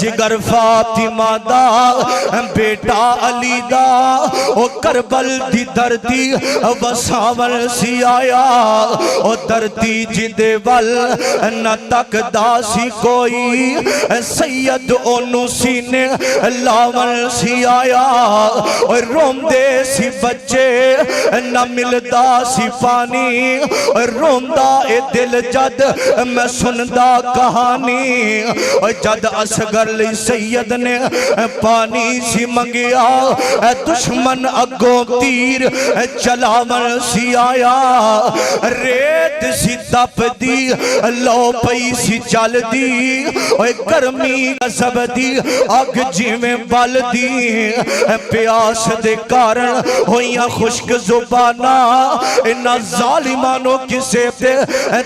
جگر فاطمہ دا بیٹا علی دا او کربل دی دردی وساول سی آیا او دردی جدے ول نہ تک دا سی کوئی سید اونو سینے لاول سی آیا اور روم دے سی بچے نہ ملدا سی پانی اور روم دا اے دل جد میں سندا کہانی اور جد اصغر لی سید نے پانی سی منگیا اے دشمن اگوں تیر چلاول سی آیا ریت سی دپ دی لو پئی سی چل دی اور گرمی غضب دی اگ جیویں بل دی پیاس دے کارن ہویاں خشک زبانہ انہا ظالمانوں کسے تے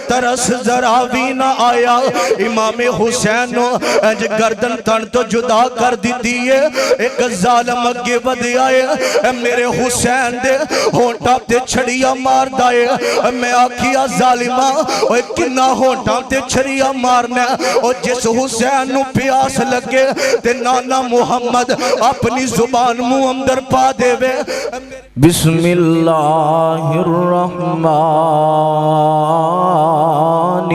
ترس ذرا بھی نہ آیا امام حسین گردن تن تو جدا کر دی دیئے ایک ظالم اگے ودے آئے میرے حسین دے ہونٹا تے چھڑیا مار دائے میں آکھیا ظالمہ کنہ ہونٹا تے چھڑیا مارنا اور جس حسین نو پیاس لگے تے نانا محمد اپنی زبان منہ اندر پا دے وے بسم اللہ الرحمن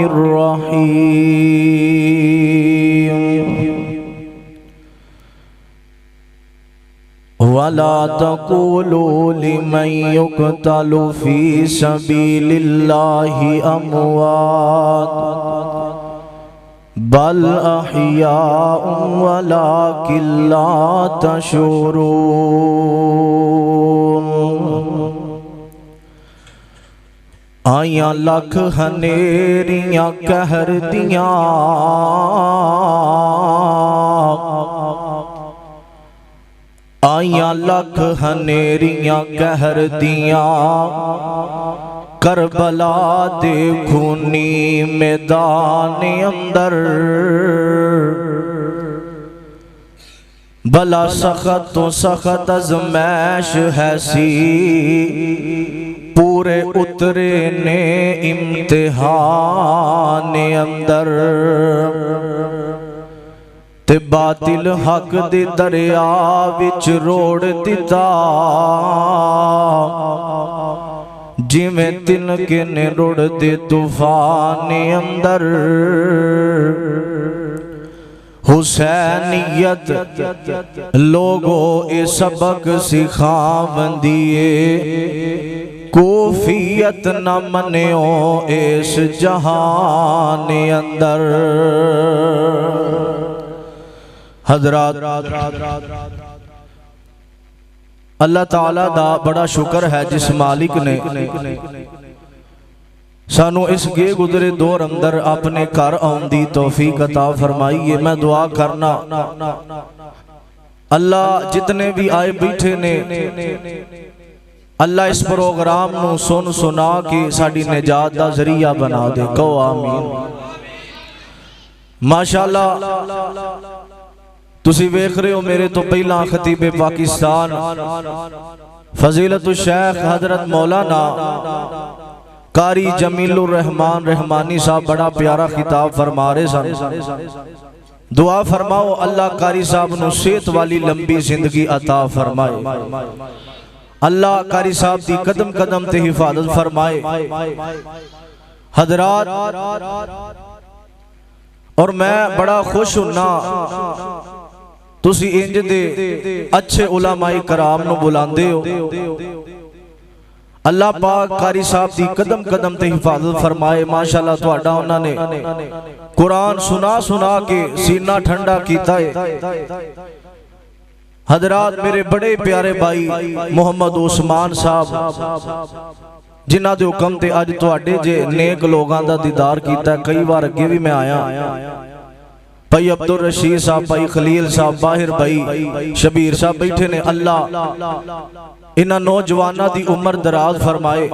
الرحیم وَلَا تَقُولُوا لِمَنْ يُقْتَلُ فِي سَبِيلِ اللَّهِ أَمْوَاتٌ بَلْ أَحْيَاءٌ وَلَكِنْ لَا تَشْعُرُونَ آیاں لکھ ہنیریاں کہر دیاں آیاں لکھ ہنیریاں کہر دیاں کربلا دے خونی میدان اندر بلا سخت تو سخت ازمیش ہے سی پورے اترے نے امتحان اندر تے باطل حق دے دریا وچ روڑ دیتا جی میں تنکے نے روڑ دے طوفان اندر حسینیت لوگوں اے سبق سکھاون دیئے کوفیت نہ منیو اس جہان اندر حضرات اللہ تعالیٰ دا بڑا شکر ہے جس مالک نے سانو اس گے گزرے دور اندر اپنے کار آن دی توفیق عطا فرمائیے میں دعا کرنا اللہ جتنے بھی آئے بیٹھے نے اللہ اس پروگرام نو سن سنا کے ساڑی نجات دا ذریعہ بنا دے کہو آمین ماشاءاللہ تسی ویکھ رہے ہو میرے تو پہلا خطیب پاکستان فضیلت الشیخ حضرت مولانا قاری جمیل الرحمن رحمانی صاحب بڑا پیارا خطاب فرما رہے سن دعا فرماؤ اللہ قاری صاحب نو صحت والی لمبی زندگی عطا فرمائے اللہ قاری صاحب دی قدم قدم تے حفاظت فرمائے حضرات اور میں بڑا خوش ہونا تسی انج دے اچھے علماء کرام نو بلاندے ہو اللہ پاک قاری صاحب دی قدم قدم تے حفاظت فرمائے ماشاءاللہ تو اڈا انہوں نے قرآن سنا سنا کے سینہ ٹھنڈا کیتا ہے حضرات میرے بڑے پیارے بھائی محمد عثمان صاحب جنہ دے حکم تے آج تو اڈے جے نیک لوگاں دا دیدار کیتا ہے کئی بار اگے بھی میں آیا بھائی عبدالرشید صاحب بھائی خلیل صاحب باہر بھائی شبیر صاحب بیٹھے نے اللہ انہاں نوجوانہ دی عمر دراز فرمائے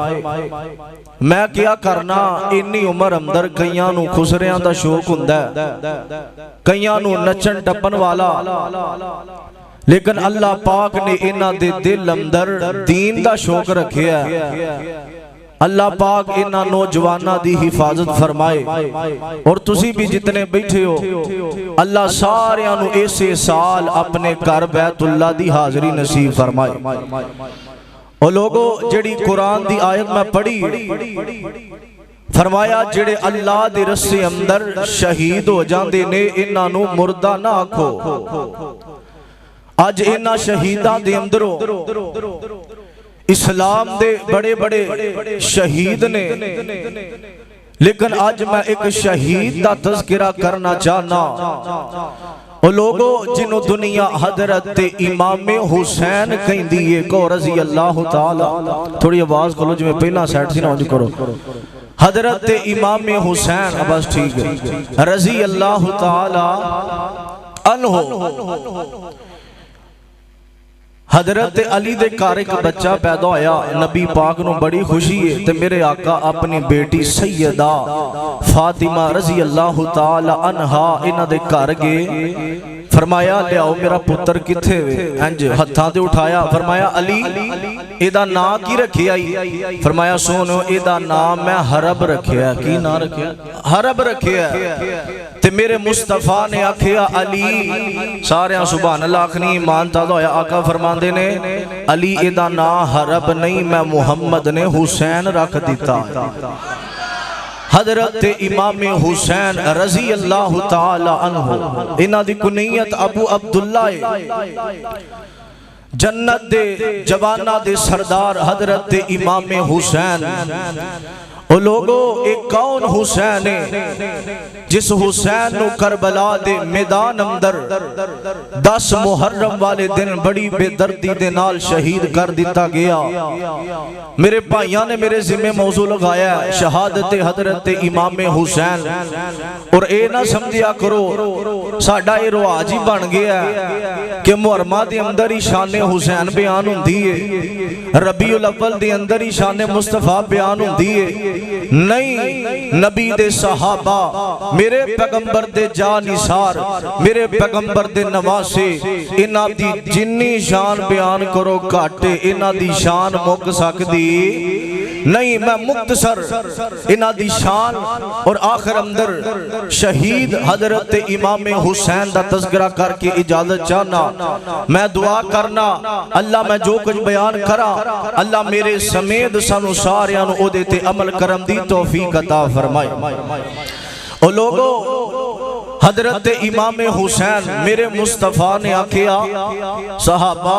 میں کیا کرنا انی عمر اندر کئیاں نو خسریاں دا شوق ہوندا ہے کئیاں نو نچن ٹپن والا لیکن اللہ پاک نے انہاں دے دل اندر دین دا شوق رکھیا ہے اللہ پاک انہاں نوجواناں دی حفاظت فرمائے اور تسی بھی جتنے بیٹھے ہو اللہ ساریاں نو ایسے سال اپنے گھر بیت اللہ دی حاضری نصیب فرمائے۔ اور لوگوں جڑی قرآن دی آیت میں پڑھی فرمایا جڑے اللہ دے رسے اندر شہید ہو جاندے نے انہاں نو مردہ نہ آکھو۔ آج انہاں شہیداں دے اندروں اسلام دے بڑے بڑے شہید نے، لیکن آج میں ایک شہید دا تذکرہ کرنا چاہنا، وہ لوگوں جنہوں دنیا حضرت امام حسین کہیں دیئے کو رضی اللہ تعالی، تھوڑی آواز کھولو جو میں پہلا سیٹ سی نہ ہو کرو، حضرت امام حسین بس ٹھیک ہے رضی اللہ تعالی عنہ۔ حضرت علی دے گھر ایک بچہ پیدا ہویا، نبی پاک نو بڑی خوشی ہے تے میرے آقا اپنی بیٹی سیدہ فاطمہ رضی اللہ تعالی عنہا انہاں دے گھر گئے، فرمایا لے آؤ میرا پتر کتھے ہوئے، انج ہتھاں تے اٹھایا، فرمایا علی ایدہ نام کی رکھی آئی، فرمایا سونو ایدہ نام میں حرب رکھیا، کی نام رکھیا؟ حرب رکھیا۔ تے میرے مصطفیٰ نے آکھیا علی، سارے سبحان اللہ اخنی ایمان تازہ ہویا، آقا فرمان نے علی ایدہ نا حرب نہیں میں محمد نے حسین رکھ دیتا۔ حضرت امام حسین رضی اللہ تعالی عنہ انہاں دی کنیت ابو عبداللہ جنت دے جوانہ دے سردار حضرت امام حسین۔ او لوگوں ایک کون حسین ہے جس حسین نو کربلا دے میدان اندر 10 محرم والے دن بڑی بے دردی دے نال شہید کر دیتا گیا۔ میرے بھائیاں نے میرے ذمہ موضوع لگایا ہے شہادت حضرت امام حسین، اور اے نہ سمجھیا کرو ساڈا اے رواج ہی بن گیا ہے کہ محرمہ دے اندر ہی شان حسین بیان ہوندی ہے، ربیع الاول دے اندر ہی شان مصطفیٰ بیان ہوندی ہے۔ نہیں، نبی دے صحابہ میرے پیغمبر دے جانثار میرے پیغمبر دے نواسے انہاں دی جنی شان بیان کرو گھاٹے انہاں دی شان مک سکدی نہیں۔ میں مختصر انہاں دی شان اور آخر اندر شہید حضرت امام حسین دا تذکرہ کر کے اجازت چاہنا، میں دعا کرنا اللہ میں جو کچھ بیان کرا اللہ میرے سمیت سانو ساریاں نو او دے تے عمل کرم دی توفیق عطا فرمائے۔ او لوگوں حضرت امام حسین میرے مصطفیٰ نے آکھیا صحابہ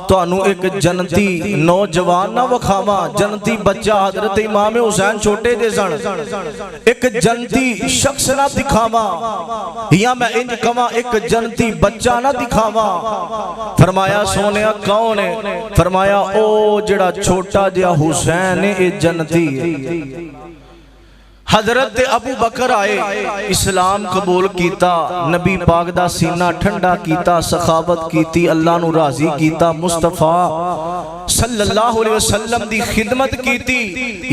تو انہوں ایک جنتی نوجوان نہ وکھاواں، جنتی بچہ حضرت امام حسین چھوٹے دے سن، ایک جنتی شخص نہ دکھاواں یا میں انج کہاں ایک جنتی بچہ نہ دکھاواں۔ فرمایا سونیا کون ہے؟ فرمایا او جڑا چھوٹا جیا حسین اے جنتی ہے۔ حضرت ابو بکر آئے، اسلام قبول کیتا، نبی پاک دا سینہ ٹھنڈا کیتا، سخاوت کیتی، اللہ نو راضی کیتا، مصطفیٰ صلی اللہ علیہ وسلم دی خدمت کیتی،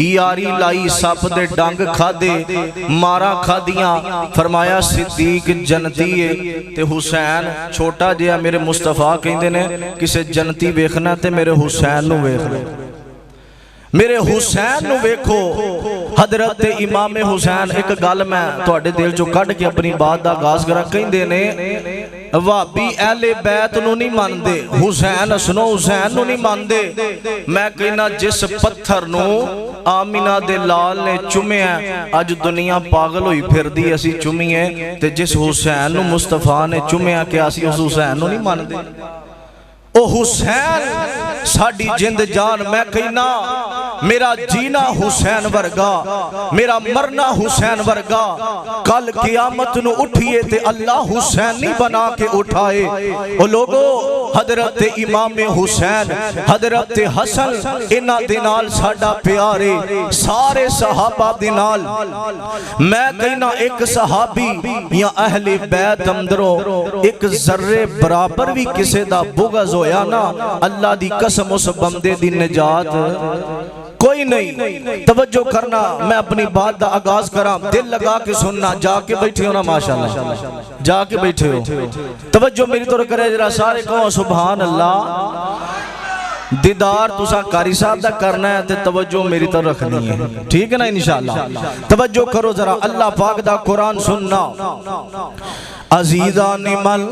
یاری لائی سپ دے ڈنگ کھا دے مارا کھا دیاں۔ فرمایا صدیق جنتی ہے تے حسین چھوٹا جیا میرے مصطفیٰ کہندے نے کسے جنتی ویکھنا تے میرے حسین نو ویکھنا، میرے حسین نو ویکھو۔ حضرت امام حسین ایک گل میں تواڈے دل چوں کڈ کے اپنی بات دا آغاز کراں، کہندے نے وہابی اہل بیت نو نہیں ماندے، حسین حسن حسین نو نہیں ماندے۔ میں کہنا جس پتھر نو آمینہ دے لال نے چومیا اج دنیا پاگل ہوئی پھر دی اسی چومیے، تے جس حسین نو مصطفیٰ نے چومیا کہ اسی اس حسین نو نہیں ماندے۔ او حسین ساڑی جند جان، میں کہنا میرا جینا حسین ورگا، میرا مرنا حسین ورگا، کل قیامت نو اٹھئے تے اللہ حسین نہیں بنا کے اٹھائے۔ او لوگو حضرت امام حسین حضرت حسن انہاں دینال ساڑا پیارے سارے صحابہ دینال، میں کہنا ایک صحابی یا اہل بیت اندروں ایک ذرے برابر بھی کسے دا بغض ہویا نا، اللہ دی قسم اس بندے دی نجات کوئی نہیں۔ توجہ کرنا، میں اپنی بات دا آغاز کراں، دل لگا کے سننا، جا کے بیٹھے ہو نا ماشاءاللہ، جا کے بیٹھے ہو، توجہ میری طور کرے جرا سارے کہو سبحان اللہ۔ دیدار تسا قاری صاحب دا کرنا ہے تے توجہ میری طرف رکھنی ہے، ٹھیک ہے نا انشاءاللہ۔ توجہ کرو ذرا، اللہ پاک دا قرآن سننا۔ عزیزان مل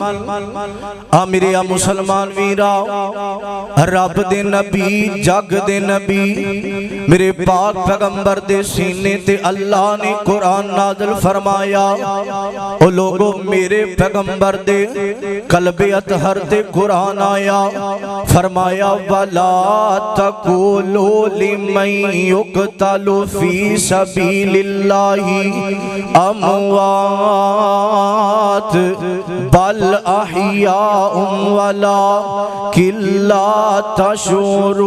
میرے مسلمان ویرا، رب دے نبی جگ دے نبی میرے پاک پیغمبر دے سینے تے اللہ نے قرآن نازل فرمایا۔ او لوگو میرے پیغمبر دے قلب اطہر تے قرآن آیا، فرمایا وَلَا تَقُولُوا لِمَن يُقْتَلُ فِي سَبِيلِ اللَّهِ أَمْوَاتٌ بل احیاء ولکن لا تشعرون۔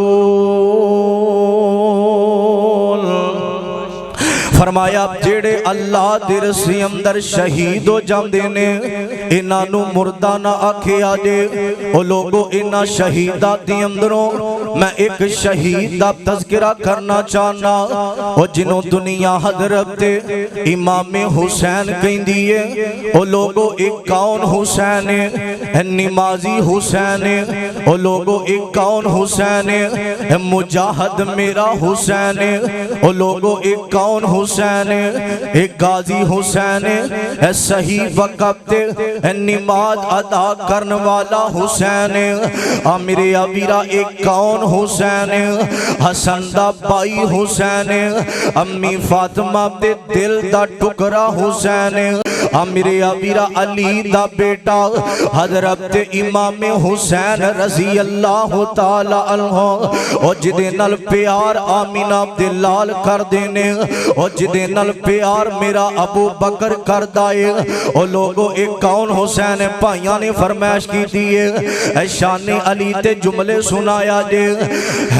فرمایا جیڑے اللہ دے رسی اندر شہید ہو جاندے نے انہاں نو مردہ نہ آکھیا جے۔ او لوگو انہاں شہیدات دی اندروں میں ایک شہید دا تذکرہ کرنا چاہنا، او جنہوں دنیا حضرت امام حسین کہیں دیئے۔ او لوگو ایک کون حسین ہے؟ نمازی حسین ہے۔ او لوگو ایک کون حسین ہے؟ مجاہد میرا حسین ہے۔ او لوگو ایک کون حسین ہے؟ ایک غازی حسین ہے۔ صحیح وقت نماز ادا کرنے والا حسین ہے۔ میرے ابیرا ایک کون حسین ہے؟ حسن دا بائی حسین ہے۔ امی فاطمہ دے دل دا ٹکرا حسین ہے۔ میرے ابیرا علی دا بیٹا حضرت امام حسین رضی اللہ تعالی عنہ، او جدے نل پیار آمینہ عبداللال کر دینے، او جدے نل پیار میرا ابو بکر کر دائے۔ او لوگو ایک کون حسین ہے؟ پائیاں نے فرمائش کی دیئے، شان علی تے جملے سنایا جے،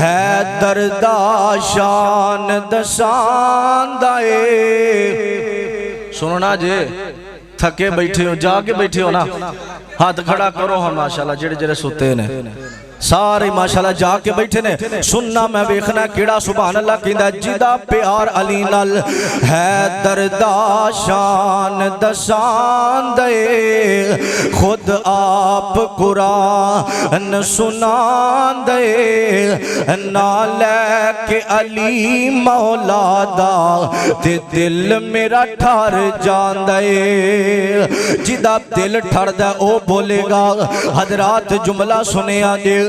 حیدر دا شان دسان دائے۔ سننا جے تھکے بیٹھے ہو، جا کے بیٹھے ہو نا، ہاتھ کھڑا کرو ہم ماشاءاللہ جڑے جڑے سوتے نے سارے ماشاءاللہ جا کے بیٹھے نے۔ سننا میں بیخنا کیڑا سبحان اللہ کہندہ جدا پیار علی نال، حیدر دا شان دسان دے، خود آپ قرآن سنان دے، نالے کے علی مولا دا تے دل میرا ٹھار جان دے۔ جدا دل ٹھار دے او بولے گا، حضرات جملہ سنے آجے،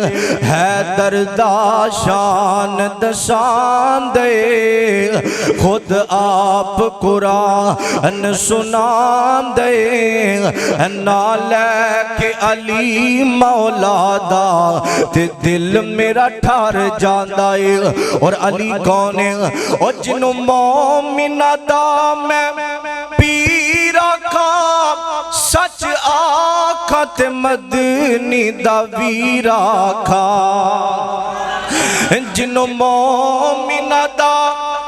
حیدر دا شان دسان دے، خود آپ قرآن سنان دے، نالے کے علی مولا دا تے دل میرا ٹھار جاندائے۔ اور علی کون ہے؟ اور جنہوں مومنہ دا میں پیرا کام سچ آکھت مدنی دا ویرا کھا، جنہوں مومنہ دا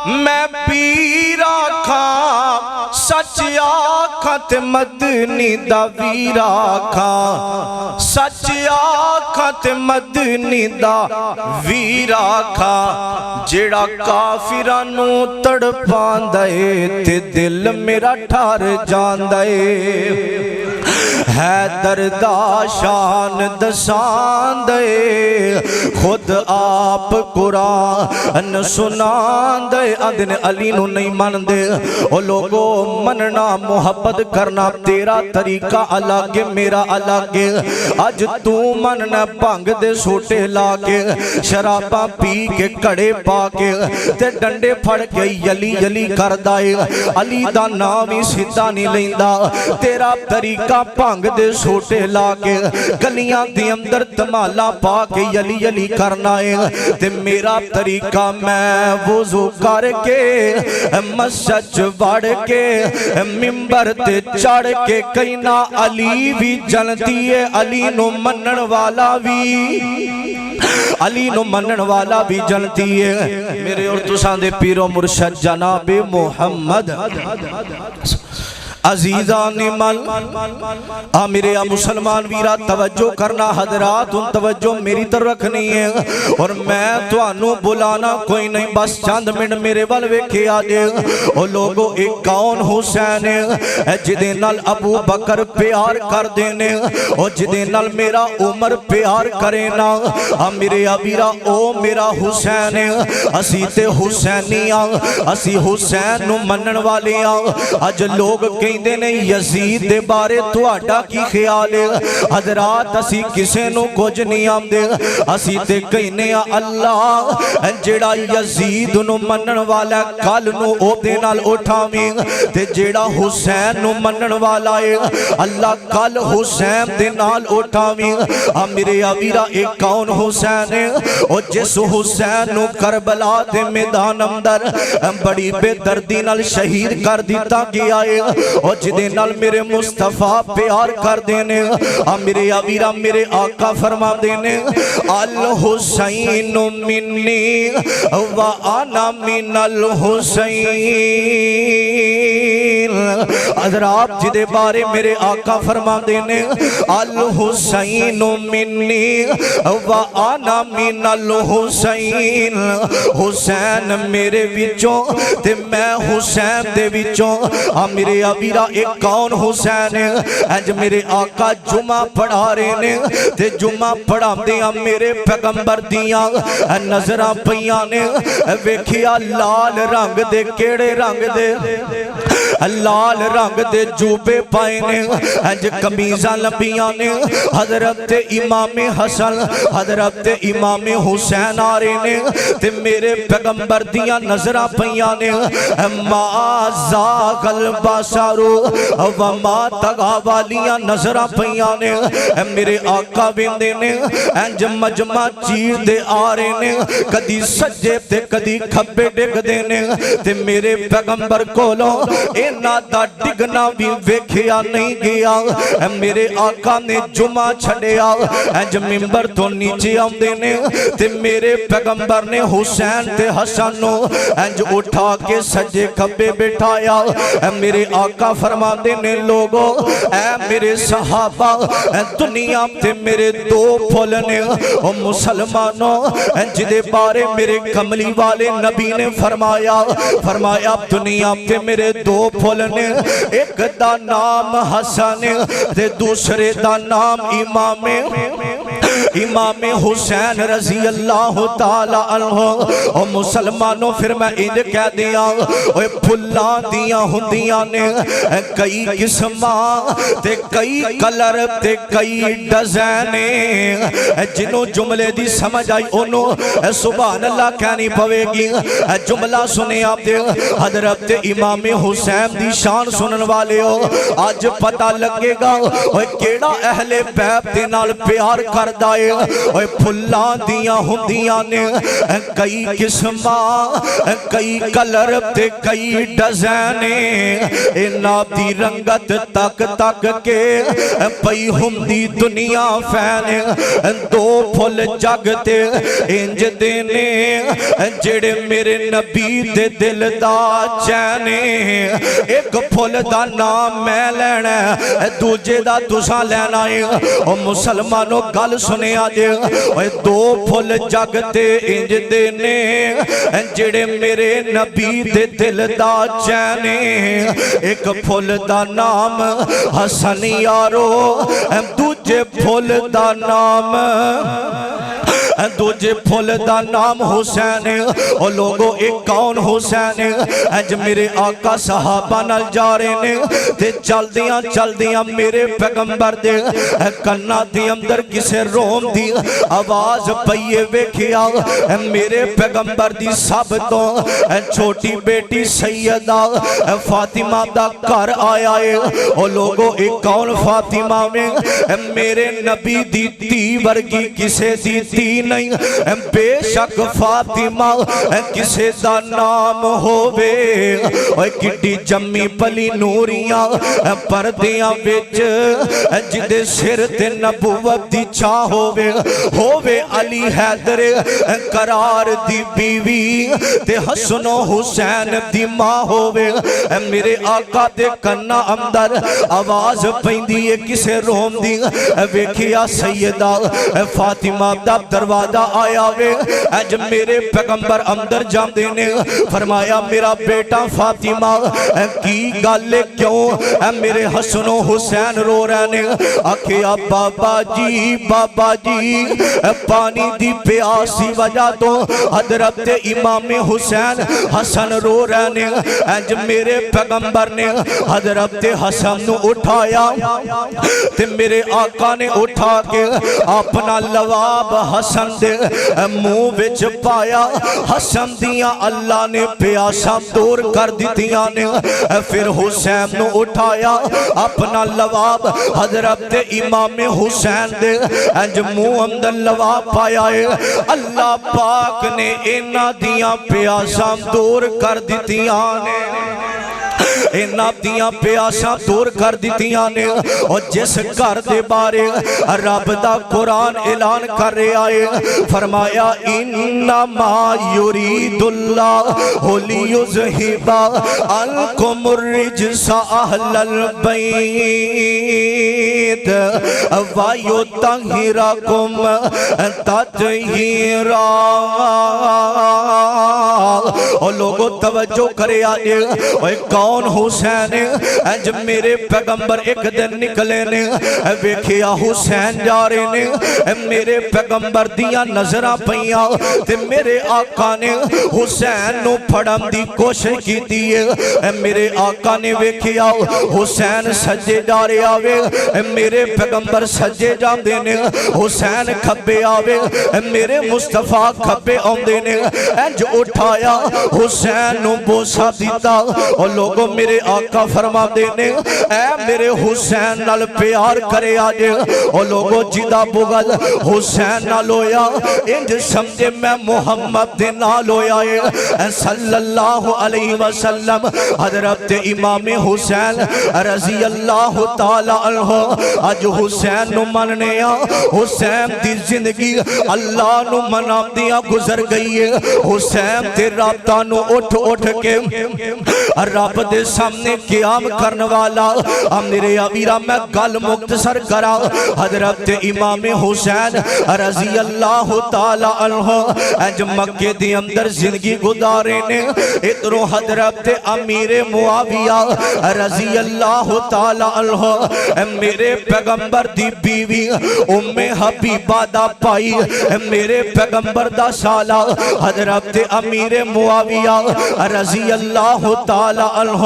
میں پیرا کھا سچ آکھت مدنی دا ویرا کھا، سچ آکھت مدنی دا ویرا کھا، جیڑا کافرانو تڑپان دائے تے دل میرا ٹھار جان دائے۔ حیدر دا شان دسان دے، خود آپ قرآن سنان دے۔ آدھن علی نو نہیں من دے، او لوگو مننا محبت کرنا تیرا طریقہ الگ ہے میرا الگ ہے۔ آج تو مننا بھنگ دے سوٹے لاگے، شراباں پی کے کڑے پا کے تے ڈنڈے پھڑ کے یلی یلی کر دائے۔ علی دا نامی سیدھا نہیں لیندہ، تیرا طریقہ بھنگ دے سوٹے لاگے، گلیاں دی اندر تمالا پا کے یلی یلی کرنا ہے۔ تے میرا طریقہ میں وضو کر کے مسجد بڑھ کے ممبر تے چڑھ کے کہنا علی بھی جلدی ہے، علی نو منن والا بھی، علی نو منن والا بھی جلدی ہے۔ میرے اور تساں دے پیرو مرشد جناب محمد عزیزان من میرے مسلمان ویرا توجہ کرنا حضرات، ان توجہ میری طرف رکھنی ہے اور میں توانوں بلانا کوئی نہیں، بس چند منٹ میرے وال ویکھے آجے۔ او لوگو ایک کون حسین ہے جدے نال ابو بکر پیار کر دینے، او جدے نال میرا عمر پیار کرے نا، میرے ویرا او میرا حسین ہے۔ اسی تے حسینیاں، اسی حسین نو منن والیاں۔ اج لوگ کہندے نے یزید دے بارے تہاڈا کی خیال ہے؟ حضرات اسی کسے نو کچھ نہیں آندے، اسی تے کہنے اللہ جیڑا یزید نو منن والا کل نو او دے نال اٹھاویں، تے جیڑا حسین نو منن والا ہے اللہ کل حسین دے نال اٹھاویں۔ میرے ویرا ایک کون حسین ہے؟ او جس حسین نو کربلا دے میدان اندر بڑی بے دردی نال شہید کر دیتا گیا ہے، اور جدے نال میرے مصطفیٰ پیار کر دینے۔ میرے ویرا میرے آقا فرما دینے الحسین منی وانا من الحسین۔ حضرات جدے بارے میرے آقا فرما دینے الحسین منی وانا من الحسین، حسین میرے وچوں تے میں حسین دے وچوں۔ میرے ویرا ایک کون حسین ہے؟ اج میرے آقا جمعہ پڑھا رہے نے تے جمعہ پڑھا دیاں میرے پیغمبر دیاں نظرہ پیاں نے، ویکھیا لال رنگ دے کیڑے رنگ دے، لال رنگ دے جوبے پائے نے، اج کمیزاں لمبیاں نے۔ حضرت امام حسن حضرت امام حسین آ رہے نے تے میرے پیغمبر دیاں نظرہ پیاں نے۔ ما زاغ البصر وما طغى والیاں نظرہ پیاں نے۔ میرے آقا ویندے نے انج مجمع چیر دے آ رہے نے، کدی سجے تے کدی کھبے ڈگ دے نے، تے میرے پیغمبر کولوں اینا دا ڈگنا بھی ویکھیا نہیں گیا۔ میرے آقا نے جمعہ چھڑیا، انج ممبر تو نیچے آمدے نے تے میرے پیغمبر نے حسین تے حسن نو انج اٹھا کے سجے کھبے بٹھایا۔ میرے آقا فرما دینے لوگو اے میرے صحابہ دنیا تے میرے دو پھولنے، او مسلمانوں جدے بارے میرے کملی والے نبی نے فرمایا دنیا تے میرے دو پھولنے، ایک دا نام حسن تے دوسرے دا نام امام حسین رضی اللہ تعالی عنہ۔ او مسلمانوں پھر میں انج کہہ دیا اوے پھلاں دیاں ہوندیاں نے کئی قسماں تے کئی کلر تے کئی ڈیزائن، جنوں جملے دی سمجھ آئی انہوں سبحان اللہ کہنی پوے گی۔ جملہ سنے آپ دے حضرت امام حسین دی شان سنن والے ہو، آج پتہ لگے گا اوے کیڑا اہل بیت دے نال پیار کردا ہے۔ اوے پھلاں دیاں ہوندیاں نے کئی قسماں کئی کلر تے کئی ڈیزائن، انہاں دی رنگت تک تک کے پئی ہوندی دنیا فین۔ دو پھل جگ تے انج دینے جڑے میرے نبی دے دل دا چین، ایک پھل دا نام میں لینا دوجے دا تساں لینا ہے۔ او مسلمانوں گل سنے آجے دو پھل جگ تے انج دینے جڑے میرے نبی دے دل دا چین، ایک پھل دا نام حسن یارو دوجے پھل دا نام دوجے پھول دا نام حسین۔ او لوگو ایک کون حسین؟ اج میرے آقا صحابہ نال جا رہے نے تے چل دیاں میرے پیغمبر دے کنا دی اندر کسے روم دی آواز پئیے ویکھیا۔ میرے پیغمبر دی سب تو چھوٹی بیٹی سیدہ فاطمہ دا گھر آیا ہے۔ او لوگو ایک کون فاطمہ میں میرے نبی دی تی ورگی کسے دی تی نہیں بے شک فاطمہ کسے دا نام ہووے اوے کڈی جمی پلی نوریاں پردیاں وچ جدے سر تے نبوت دی چھاں ہووے علی حیدر قرار دی بیوی تے حسن و حسین دی ماں ہووے میرے آقا دے کنا اندر آواز پیندی ہے کسے روم دی ویکھیا سیدہ فاطمہ دا دروازہ آیا وے اج میرے پیغمبر اندر جاندے نے فرمایا میرا بیٹا فاطمہ کی گل کیوں میرے حسن و حسین رو رہے نے آکھیا بابا جی پانی دی پیاسی وجہ تو حضرت امام حسین حسن رو رہے نے اج میرے پیغمبر نے حضرت حسن نو اٹھایا تے میرے آقا نے اٹھا کے اپنا لواب حسن دے منہ وچ پایا حسن دیاں اللہ نے پیاسا دور کر دیتیاں نے پھر حسین نو اٹھایا اپنا لواب حضرت امام حسین دے انج منہ اندر لواب پایا ہے اللہ پاک نے انہاں دیاں پیاسا دور کر دیتیاں نے انہاں دیاں پیاساں دور کر دیتیاں نے اور جس گھر دے بارے رب دا قرآن اعلان کر رہے آئے فرمایا انما یرید اللہ لیذھب عنکم الرجس اہل البیت ویطہرکم تطہیرا اور لوگوں توجہ کرے آئے اوے کون حسین اج میرے پیغمبر ایک دن نکلے نے ویکھیا حسین جا رہے نے میرے پیغمبر دیاں نظراں پیاں تے میرے آقا نے حسین نو پھڑن دی کوشش کیتی ہے میرے آقا نے ویکھیا حسین سجے جا رہے آوے میرے پیغمبر سجے جاندے نے حسین کھبے آوے میرے مصطفیٰ کھبے آندے نے انج اٹھایا حسین نو بوسا دیتا اور لوگوں میرے آقا فرما دینے اے میرے حسین نال پیار کرے آجے اور لوگوں جدا بغض حسین نال ہویا انج سمجھے میں محمد دے نال ہویا ہے صلی اللہ علیہ وسلم حضرت امام حسین رضی اللہ تعالی عنہ آج حسین نو مننیا حسین دی زندگی اللہ نو منا دیا گزر گئی ہے حسین تے رابطہ نو اٹھ کے رب دے سامنے قیام کرنے والا میرے عبیرہ میں گل مختصر کرا حضرت امام حسین رضی اللہ تعالی عنہ اج مکہ دی اندر زندگی گزارے نے ادھروں حضرت امیر معاویہ رضی اللہ تعالی عنہ میرے پیغمبر دی بیوی ام حبیبہ دا پائی میرے پیغمبر دا سالہ حضرت امیر معاویہ رضی اللہ تعالی عنہ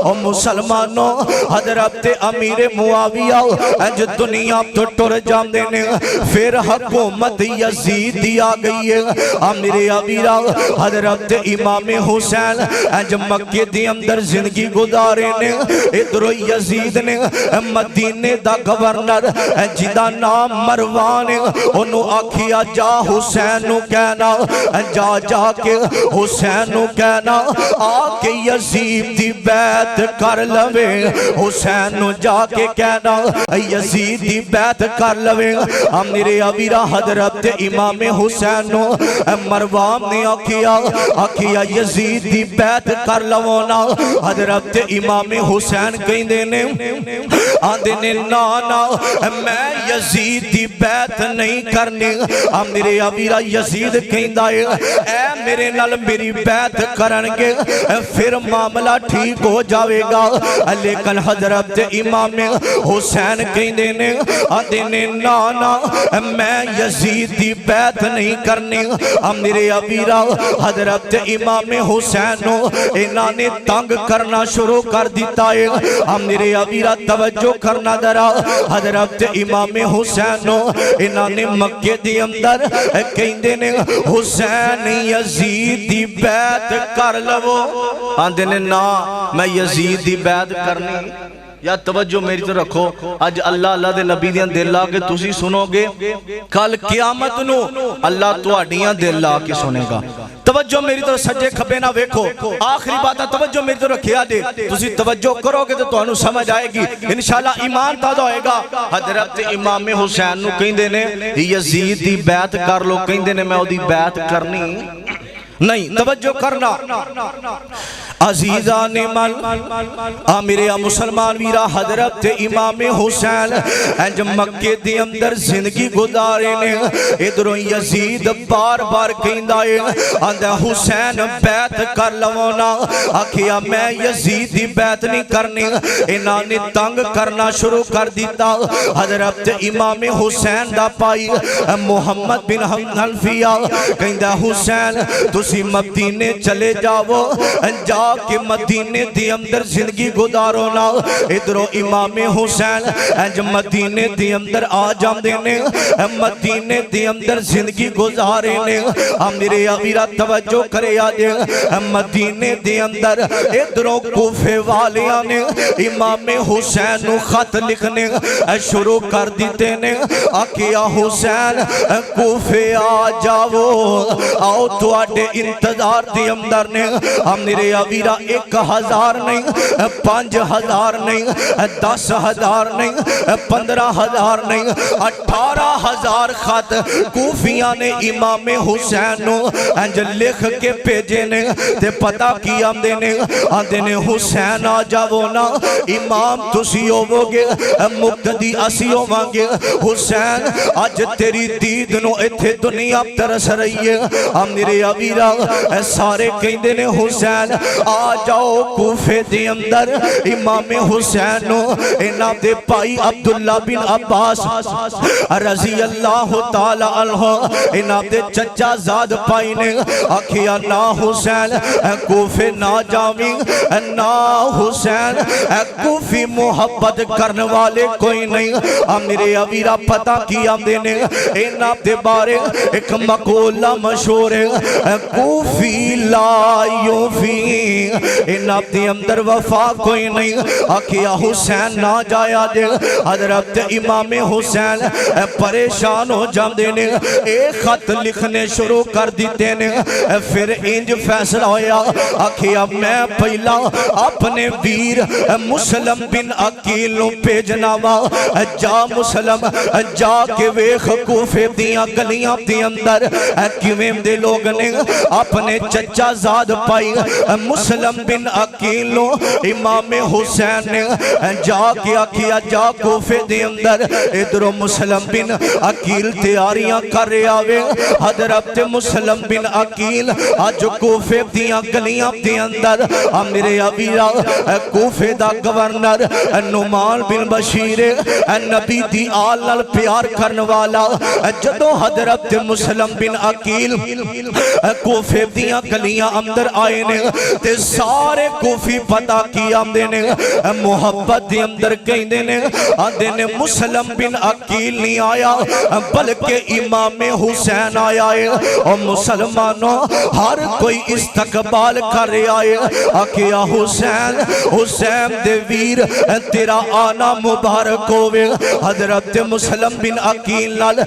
اور مسلمانوں حضرت امیر معاویہ اج دنیا تو ٹر جاندے نے پھر حکومت یزید دی آ گئی ہے امیر عبیرہ حضرت امام حسین اج مکہ دی اندر زندگی گزارے نے ادھر یزید نے مدینے دا گورنر جدا نام مروان انہوں آکھیا جا حسین نو کہنا جا کے حسین نو کہنا آکے یزید دی بیعت کر لوے حسین نو جا کے کہنا یزید دی بیعت کر لوے امیر عبیرہ حضرت امام حسین نو مروان نے آکھیا یزید دی بیعت کر لونا حضرت امام حسین کہیں دینے آندے نے نانا میں یزید دی بیعت نہیں کرنی امیر عبیرہ یزید کہیں دائے اے میرے نال میری بیعت کرنگے پھر معاملہ ٹھیک ہو جاوے گا لیکن حضرت امام حسین کہیں دینے آندے نے نانا میں یزید دی بیعت نہیں کرنی امیر عبیرہ حضرت امام حسین نو انہاں نے تنگ کرنا شروع کر دیتا ہے امیر عبیرہ توجہ کرنا درا حضرت امام حسین نو انہاں نے مکہ دی اندر کہیں دینے حسین یزید دی بیعت کر لو آندے نے نا میں یزید دی بیعت کرنی یا توجہ میری تو رکھو اج اللہ اللہ دے نبی دیاں دل لا کے تسی سنو گے کل قیامت نو اللہ تہاڈیاں دل لا کے سنے گا توجہ میری تو سجے کھبے نہ ویکھو آخری بات توجہ میری تو رکھیا دے تسی توجہ کرو گے تو تانوں سمجھ آئے گی انشاءاللہ ایمان تازہ ہوئے گا حضرت امام حسین نو کہندے نے یزید دی بیعت کر لو کہندے نے میں او دی بیعت کرنی نہیں توجہ کرنا عزیزان من میرے مسلمان ویرا حضرت امام حسین انج مکے دی اندر زندگی گزارے نے ادھروں یزید بار بار کہندا ہے آندا حسین بیعت کر لوانا آکھیا میں یزید دی بیعت نہیں کرنی انہاں نے تنگ کرنا شروع کر دیتا حضرت امام حسین دا پائی محمد بن حنفیہ کہندا حسین تسی مدینے چلے جاؤ جا کہ مدینے دی اندر زندگی گزارو نا ادھروں امام حسین انج مدینے دی اندر آ جاندے نے مدینے دی اندر زندگی گزارے نے میرے امیرہ توجہ کرے آجے مدینے دی اندر ادھروں کوفے والیاں نے امام حسین نو خط لکھنے شروع کر دیتے نے آکیا حسین کوفے آ جاؤ آؤ تو آٹے انتظار دی اندر نے میرے امیرہ 1000 نہیں 5000 نہیں 10,000 نہیں 15,000 نہیں 18,000 خط کوفیاں نے امام حسین نو انج لکھ کے بھیجے نے تے پتہ کی آندے نے حسین آ جاؤ نا امام تسی ہوو گے مقتدی اسی ہوواں گے حسین اج تیری دید نو ایتھے دنیا ترس رہی ہے میرے امیرہ سارے کہندے نے حسین آ جاؤ کوفے دے اندر امام حسین نو انہاں دے پائی عبداللہ بن عباس رضی اللہ تعالی عنہ انہاں دے چچا زاد پائی نے آکھیا نا حسین کوفے نہ جاویں نا حسین کوفی محبت کرنے والے کوئی نہیں میرے امیرہ پتہ کی آمدے نے انہاں دے بارے ایک مقولہ مشہور ہے کوفی لا یوفی انہاں دے اندر وفا کوئی نہیں آکھیا حسین نہ جایا دے حضرت امام حسین پریشان ہو جاندے نے ایک خط لکھنے شروع کر دیتے نے پھر انج فیصلہ ہویا آکھیا میں پہلا اپنے ویر مسلم بن عقیل نو بھیجنا وا جا مسلم جا کے ویکھ کوفے دیاں گلیاں دے اندر کیویں دے لوگ نے اپنے چچا زاد پائی مسلم بن عقیل نو امام حسین نے جا کے آکھیا جا کوفے دے اندر ادھروں مسلم بن عقیل تیاریاں کر رہے آوے حضرت مسلم بن عقیل آج کوفے دیاں گلیاں دے اندر میرے ابیرہ کوفے دا گورنر نعمان بن بشیر نبی دی آل پیار کرنے والا جدو حضرت مسلم بن عقیل کوفے دیاں گلیاں اندر آئے نے تے سارے کوفی پتہ کی آمدے نے محبت دی اندر کہندے نے آندے نے مسلم بن عقیل نہیں آیا بلکہ امام حسین آیا ہے اور مسلمانوں ہر کوئی استقبال کر رہے آئے آکھیا حسین حسین دے ویر تیرا آنا مبارک ہوئے حضرت مسلم بن عقیل نال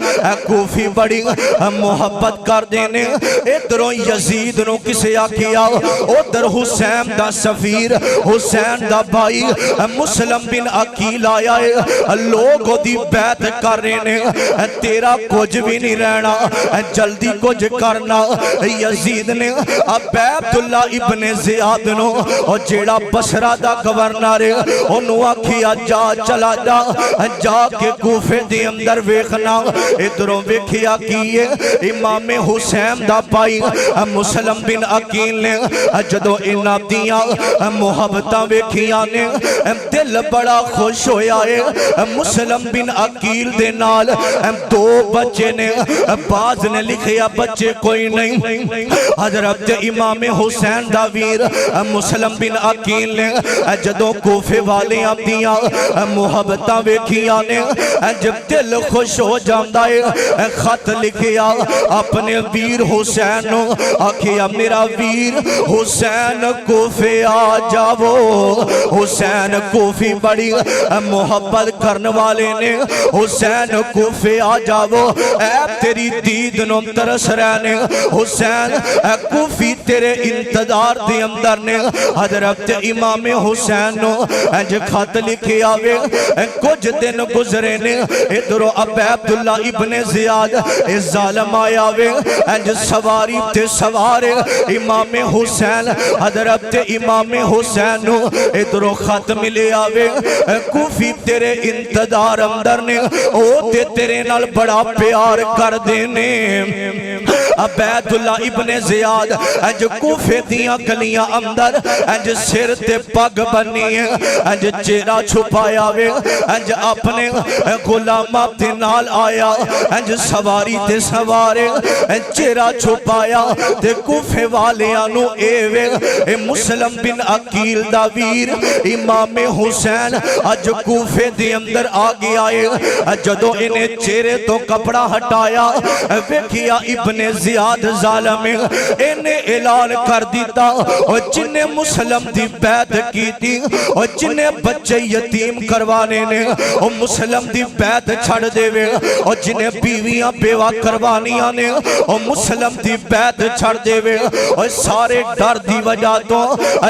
کوفی بڑی محبت کر دینے ادھروں یزید نو کسے آکھیا ادھر حسین دا سفیر حسین دا بھائی مسلم بن عقیل آیا ہے لوگوں دی بیعت کر رہے نے تیرا کچھ بھی نہیں رہنا جلدی کچھ کرنا یزید نے اب عبداللہ ابن زیاد نو اور جیڑا بصرہ دا گورنر ہے انہوں آکھیا جا چلا جا کے کوفے دے اندر ویکھنا ادھروں ویکھیا کیے امام حسین دا پائی مسلم بن عقیل نے جدو انہاں دیاں محبتاں ویکھیاں نے دل بڑا خوش ہویا ہے مسلم بن عقیل دے نال دو بچے نے بعض نے لکھیا بچے کوئی نہیں حضرت امام حسین دا ویر مسلم بن عقیل نے جدو کوفے والے آمدیاں محبتاں ویکھیاں نے جب دل خوش ہو جاندہ ہے خط لکھیا اپنے ویر حسین نو آکھیا میرا ویر حسین حسین کوفے آ جاؤ حسین کوفی بڑی محبت کرنے والے نے حسین کوفے آ جاؤ اے تیری دید نو ترس رہنے حسین کوفی تیرے انتظار دے اندر نے حضرت امام حسین نو انج خط لکھے آوے کچھ دن گزرے نے ادھرو اب عبداللہ ابن زیاد اس ظالم آیا وے انج سواری تے سوارے امام حسین حضرت امام حسین نو ادھرو خط ملے آوے کوفی تیرے انتظار اندر نے او تے تیرے نال بڑا پیار کر دینے عبیداللہ ابن زیاد انج کوفے دیاں گلیاں اندر انج سر تے پگ بنی انج چہرہ چھپایا وے انج اپنے غلامہ تے نال آیا انج سواری تے سوارے چہرہ چھپایا تے کوفے والیاں اے وے مسلم بن عقیل دا ویر امام حسین اج کوفے دے اندر آگے آئے جدو انہیں چہرے تو کپڑا ہٹایا ویکھیا ابن زیاد ظالم انہیں اعلان کر دیتا اور جنہیں مسلم دی بیعت کی تھی اور جنہیں بچے یتیم کروانے نے اور مسلم دی بیعت چھڑ دے وے اور جنہیں بیویاں بیوہ کروانیاں نے اور مسلم دی بیعت چھڑ دے وے اور سارے ڈر دی وجہ تو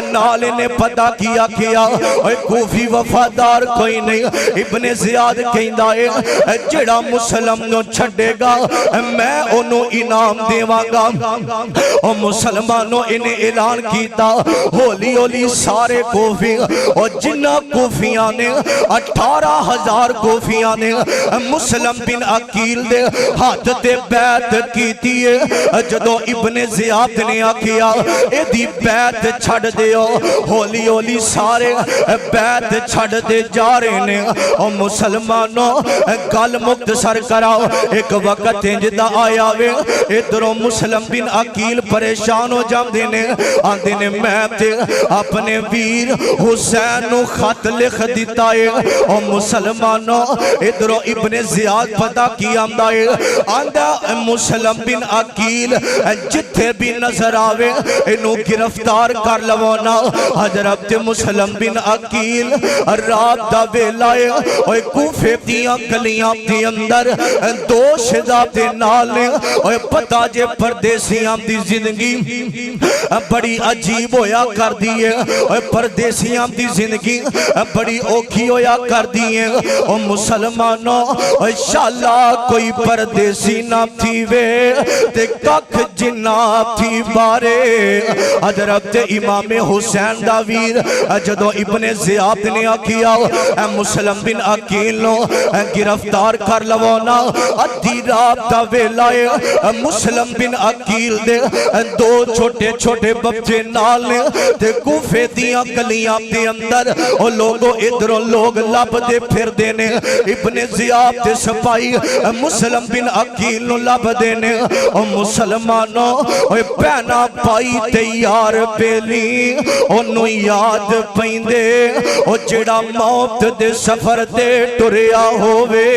نالے نے پتہ کیا اور کوفی وفادار کوئی نہیں ابن زیاد کہیں دائے جڑا مسلم نو چھڑے گا میں انہوں انعام دیواں گا اور مسلمانوں انہیں اعلان کیتا ہولی ہولی سارے کوفی اور جنہ کوفیاں نے 18,000 کوفیاں نے مسلم بن عقیل دے ہاتھ تے بیعت کیتی ہے جدو ابن زیاد نے آکیا ایدی بیعت چھڑ دیو ہولی ہولی سارے بیعت چھڑ دے جا رہے نے اور مسلمانوں گل مختصر کراؤ ایک وقت انجدہ آیا وے ادھروں مسلم بن عقیل پریشان ہو جام دینے آندے نے میں تے اپنے ویر حسین نو خط لکھ دیتا ہے اور مسلمانوں ادھروں ابن زیاد پتہ کی آمدائے آندہ مسلم بن عقیل جتھے بھی نظر آوے انہوں گرفتار کر لوانا حضرت مسلم بن عقیل رات دا ویلائے اور کوفے دیاں گلیاں دی اندر دو شہزاد نالے اور پتہ جے پردیسیاں دی زندگی بڑی عجیب ہویا کر دیئے اور پردیسیاں دی زندگی بڑی اوکھی ہویا کر دیئے اور مسلمانوں انشاءاللہ کوئی پردیسی نہ تھی وے تے کک جنہ تھی بارے حضرت امام حسین دا ویر جدو ابن زیاد نے آکیا مسلم بن عقیل نو گرفتار کر لوانا ادھی رات دا ویلائے مسلم بن عقیل دے دو چھوٹے چھوٹے بچے نال نے تے کوفے دیاں گلیاں دے اندر اور لوگوں ادھروں لوگ لب دے پھر دینے ابن زیاد دے سپائی مسلم بن عقیل نو لب دینے اور مسلمانوں پہنا پائی تیار پیلی انہوں یاد پیندے اور جڑا موت دے سفر دے ٹریا ہووے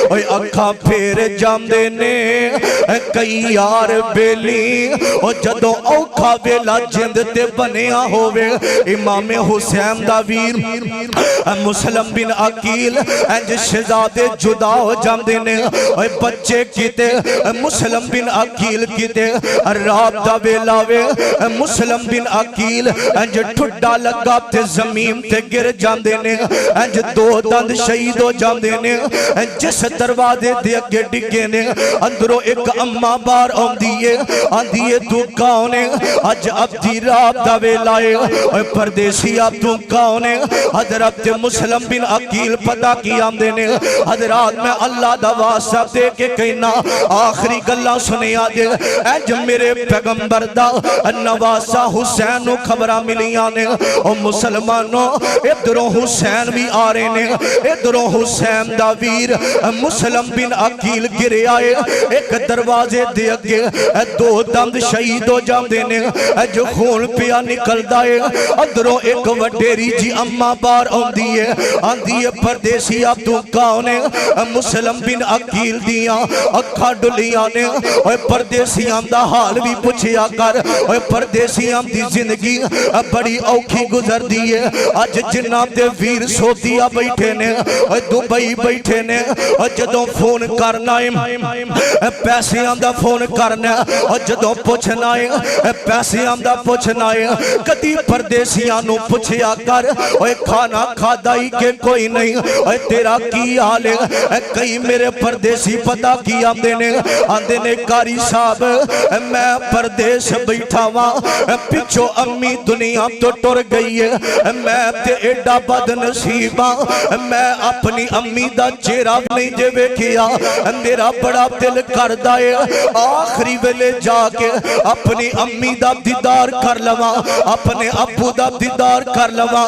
اور اکھا پھیر جام دینے کئی یار بیلی اور جدو اوکھا ویلا جند تے بنیا ہووے امام حسین دا ویر مسلم بن عقیل انج شہزادے جدا ہو جام دینے اور بچے کیتے مسلم بن عقیل کیتے رات دا ویلاوے مسلم بن عقیل انج ٹھڈا لگا تے زمین تے گر جام دینے انج دو دند شہید ہو جام دینے جس دروازے دے اگے ڈگے نے اندروں ایک اماں بار آندیے تو کاؤنے اج عبدی رات دا ویلائے پردیسی اب تو کاؤنے حضرت مسلم بن عقیل پتہ کی آمدے نے حضرات میں اللہ دا واسطہ دے کے کہنا آخری گلہ سنے آجے انج میرے پیغمبر دا نواسہ حسین نو خبرہ ملیاں نے اور مسلمانوں ادھروں حسین بھی آ رہے نے ادھروں حسین دا ویر مسلم بن عقیل گرے آئے ایک دروازے دے اگے دو دند شہید ہو جاندے نے جو خون پیا نکلدا ہے ادھروں ایک وڈیری جی اما بار آندی ہے پردیسی آپ تو کون ہے مسلم بن عقیل دیاں اکھا ڈلیاں نے پردیسیاں دا حال بھی پوچھیا کر پردیسیاں دی زندگی بڑی اوکھی گزر دی ہے اج جناب دے ویر سودیا بیٹھے نے دبئی بیٹھے نے جدوں فون کرنا ہے پیسیاں دا فون کرنا ہے جدوں پوچھنا ہے پیسیاں دا پوچھنا ہے کدی پردیسیاں نو پوچھیا کر کھانا کھادائی کہ کوئی نہیں تیرا کی حال ہے کئی میرے پردیسی پتہ کی آندے نے کاری صاحب میں پردیس بیٹھا ہاں پچھو امی دنیا تو ٹر گئی ہے میں تے ایڈا بد نصیب ہاں میں اپنی امی دا چہرہ نہیں جے ویکھیا میرا بڑا دل کردا ہے آخری ویلے جا کے اپنی امی دا دیدار کر لواں اپنے ابو دا دیدار کر لواں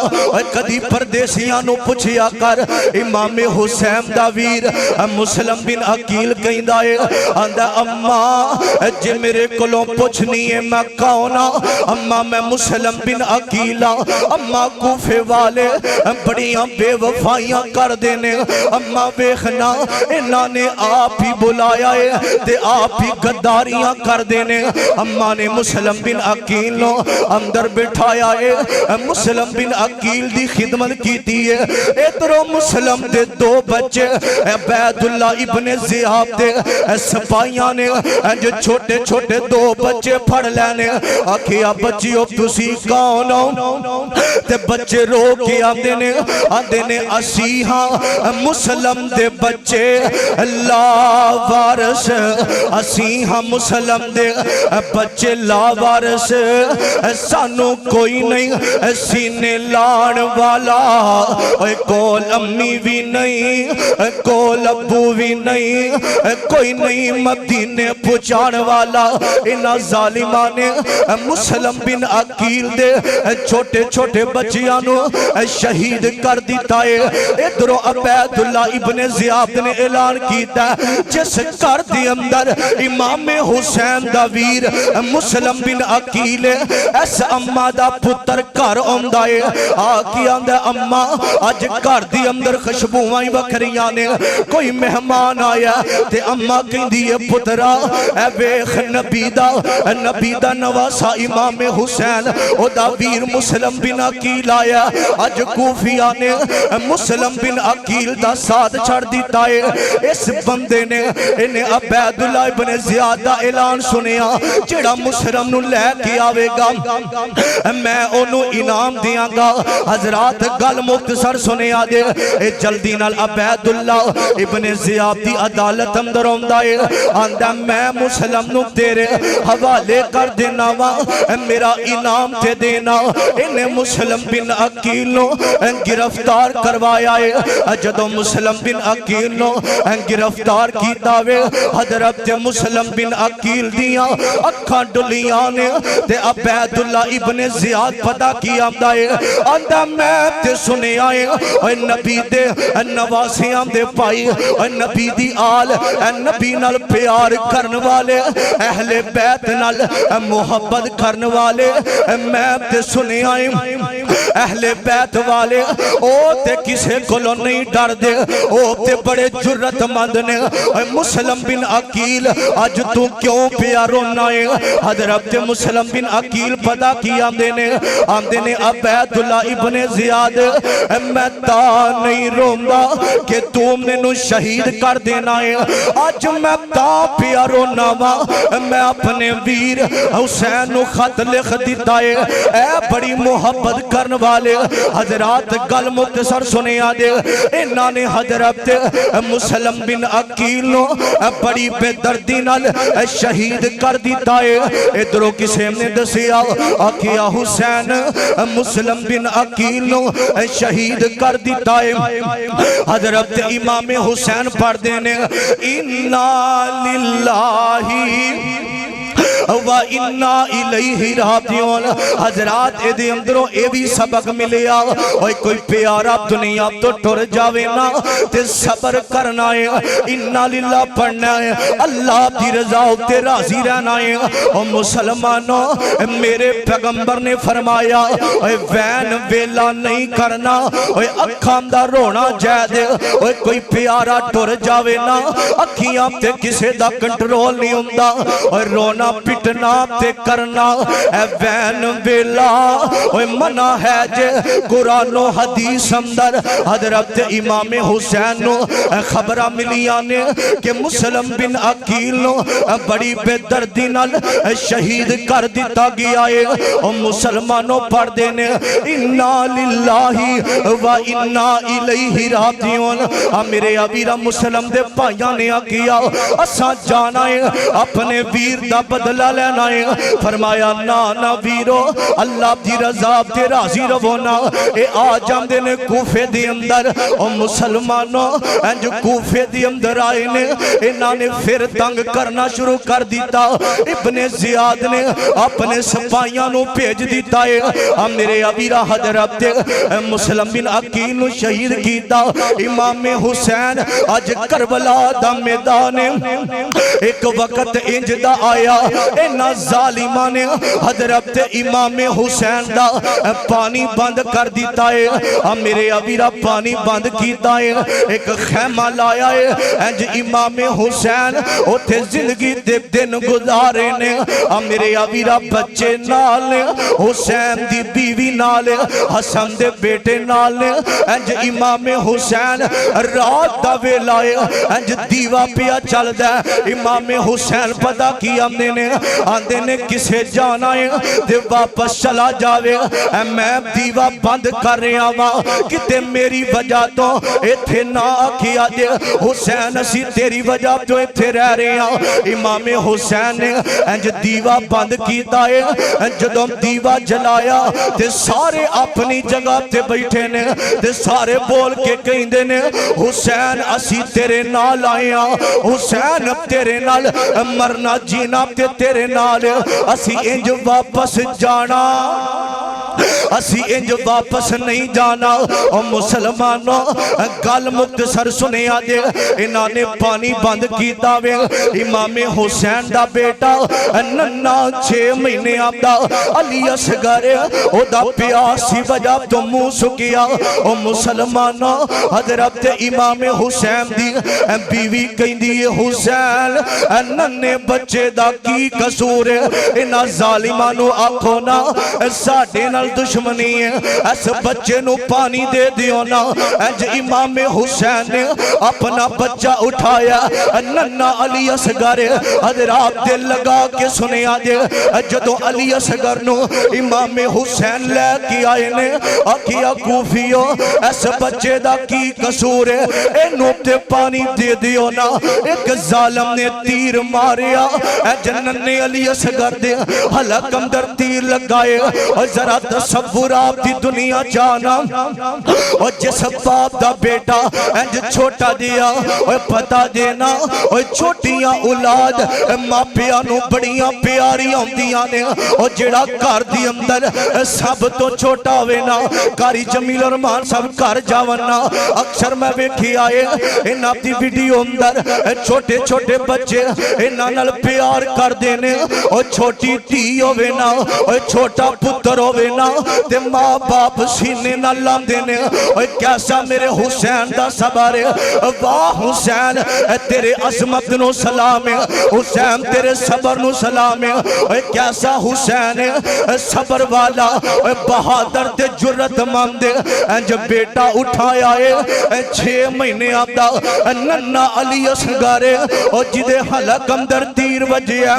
کدی پردیسیاں نو پوچھیا کر امام حسین دا ویر مسلم بن عقیل کہندا ہے آندا اماں جے میرے کولوں پوچھنی ہے میں کون ہاں اماں میں مسلم بن عقیل ہاں اماں کوفے والے بڑیاں بے وفائیاں کر دینے اماں ویکھنا انہاں نے آپ ہی بلایا ہے تے آپ ہی غداریاں کر دینے اماں نے مسلم بن عقیل نو اندر بٹھایا ہے مسلم بن عقیل دی خدمت کیتی ہے ادھروں مسلم دے دو بچے عبید اللہ ابن زیاد دے سپاہیاں نے جو چھوٹے چھوٹے دو بچے پھڑ لینے آکھیا بچیو تسی کون ہو تے بچے رو کے آندے نے اسی ہاں مسلم دے بچے لا وارث اسی ہاں مسلم دے بچے لا وارث سانو کوئی نہیں سینے لان والا کول امی بھی نہیں کول ابو بھی نہیں کوئی نہیں مدینے پہنچان والا انہاں ظالماں نے مسلم بن عقیل دے چھوٹے چھوٹے بچیاں نو شہید کر دیتا ہے ادھروں عبید اللہ ابن زیاد نے اعلان کیتا ہے جس گھر دے اندر امام حسین دا ویر مسلم بن عقیل اس اما دا پتر گھر آندا ہے آکی آندا اما اج گھر دی اندر خوشبوئیں وکھریاں نے کوئی مہمان آیا تے اما کہندی ہے پترا اے ویکھ نبی دا نواسا امام حسین او دا ویر مسلم بن عقیل آیا اج کوفیاں نے مسلم بن عقیل دا ساتھ چھڑ دیتا ہے اس بندے نے انہیں عبید اللہ ابن زیاد دا اعلان سنیا جڑا مسلم نو لے کے آوے گا میں انہوں انعام دیاں گا حضرات گل مختصر سنیا دے جلدی نال عبید اللہ ابن زیاد دی عدالت اندر آندا ہے آندا میں مسلم نو تیرے حوالے کر دینا وا میرا انعام تے دینا انہیں مسلم بن عقیل نو گرفتار کروایا ہے جدو مسلم بن عقیل نو گرفتار کی داوے حضرت مسلم بن عقیل دیاں اکھاں ڈلیاں نے تے عبید اللہ ابن زیاد پتا کی آمدہ ہے آندہ میں تے سنے آئے اے نبی دے نواسیاں دے پائی اے نبی دی آل اے نبی نال پیار کرن والے اہل بیت نال محبت کرن والے میں تے سنے آئے اہل بیت والے او تے کسے کلو نہیں ڈر دے او تے بڑے جرت مند نے مسلم بن عقیل آج تو کیوں پیا رونا ہے حضرت مسلم بن عقیل پتا کی آمدے نے عبید اللہ ابن زیاد میں تا نہیں روندہ کہ تم نے نو شہید کر دینا ہے آج میں تا پیا رونا وا میں اپنے ویر حسین نو خط لکھ دیتا ہے اے بڑی محبت کرن والے حضرات گل مختصر سنیا دے انہاں نے حضرت مسلم بن عقیل نو بڑی بے دردی نال شہید کر دیتا ہے ادھروں کسے نے دسیا آکیا حسین مسلم بن عقیل نو شہید کر دیتا ہے حضرت امام حسین پڑھ دینے اِنَّا لِلَّهِ وَإِنَّا إِلَيْهِ رَاجِعُونَ حضرات اے دے اندروں اے بھی سبق ملیا اوے کوئی پیارا دنیا تو ٹر جاوے نا تے صبر کرنا ہے اِنَّا لِلَّهِ پڑھنا ہے اللہ دی رضا تے راضی رہنا ہے او مسلمانوں میرے پیغمبر نے فرمایا اوے وین ویلا نہیں کرنا اوے اکھاں دا رونا جائے دے اوے کوئی پیارا ٹر جاوے نا اکھیاں تے کسے دا کنٹرول نہیں ہوندا اوے رونا پٹنا تے کرنا اے وین ویلا اوے منع ہے جے قرآن و حدیث اندر حضرت امام حسین نو خبرہ ملیاں نے کہ مسلم بن عقیل نو بڑی بے دردی نال شہید کر دیتا گیا ہے او مسلمانوں پڑھ دینے اِنَّا لِلَّهِ وَإِنَّا إِلَيْهِ رَاجِعُونَ میرے ابیرہ مسلم دے پائیاں نے کیا اساں جانا ہے اپنے ویر دا بدلہ لینا ہے فرمایا نا ویرو اللہ دی رضا تے راضی رونا اے آجام دینے کوفے دی اندر او مسلمانوں انج کوفے دی اندر آئے نے انہاں نے پھر تنگ کرنا شروع کر دیتا ابن زیاد نے اپنے سپاہیاں نو بھیج دیتا ہے میرے ابیرہ حضرت مسلم بن عقیل نو شہید کیتا امام حسین آج کربلا دا میدان ایک وقت انج دا آیا اینا ظالمان نے حضرت امام حسین دا پانی بند کر دیتا ہے میرے ابیرہ پانی بند کیتا ہے ایک خیمہ لایا ہے انج امام حسین اوتھے زندگی دے دن گزارے نے میرے ابیرہ بچے نال حسین دی بیوی نال حسن دے بیٹے نال انج امام حسین رات دا ویلا ہے انج دیوا پیا چل دا امام حسین پتہ کی آندے نے کسے جانا ہے دے واپس چلا جاوے میں دیوا بند کر رہا ماں کتے میری وجہ تو ایتھے نہ کیا دے حسین اسی تیری وجہ تو ایتھے رہ رہے ہیں امام حسین نے انج دیوا بند کیتا ہے جدوں دیوا جلایا تے سارے اپنی جگہ تے بیٹھے نے تے سارے بول کے کہیں دے نے حسین اسی تیرے نال آئے ہیں حسین تیرے نال مرنا جینا تے تیرے نال اسی انج واپس جانا اسی انج واپس نہیں جانا اور مسلمانوں گل مختصر سنے آجے انہاں نے پانی بند کیتا وے امام حسین دا بیٹا ننا 6 مہینے آمدہ علی اصغر او دا پیاسی وجہ تو منہ سکیا اور مسلمانوں حضرت امام حسین دی بیوی کہیں دی حسین ننے بچے دا کی قصور انہاں ظالمانو آکھونا ساڑھے نال دشمنی ہے اس بچے نو پانی دے دیو نا انج امام حسین نے اپنا بچہ اٹھایا ننا علی اصغر حضرات دل لگا کے سنے آجے جدو علی اصغر نو امام حسین لے کی آئے نے آکیا کوفیو اس بچے دا کی قصور ہے اے نوبتے پانی دے دیو نا ایک ظالم نے تیر ماریا جنن نے علی اصغر دے حلق اندر تیر لگائے اور ذرا تصور آپ دی دنیا جانا اور جس باپ دا بیٹا انج چھوٹا دیا اور پتا دینا اور چھوٹیاں اولاد ماں پیانو بڑیاں پیاری ہوندیاں نے اور جڑا کار دی اندر سب تو چھوٹا ہوئینا کاری جمیل رحمان سب کار جاونا اکثر میں بیٹھی آئے انہاں دی ویڈیو اندر چھوٹے چھوٹے بچے انہاں نال پیار کر دینے اور چھوٹی ٹی ہوئینا اور چھوٹا پتر ہوئینا تے ماں باپ سینے نہ لام دینے اور کیسا میرے حسین دا سبارے واہ حسین تیرے عظمت نو سلام ہے حسین تیرے صبر نو سلام ہے اور کیسا حسین صبر والا اور بہادر تے جرت مند جب بیٹا اٹھایا ہے 6 مہینے آتا ننا علی اصغر اور جدے حلق اندر تیر وجہ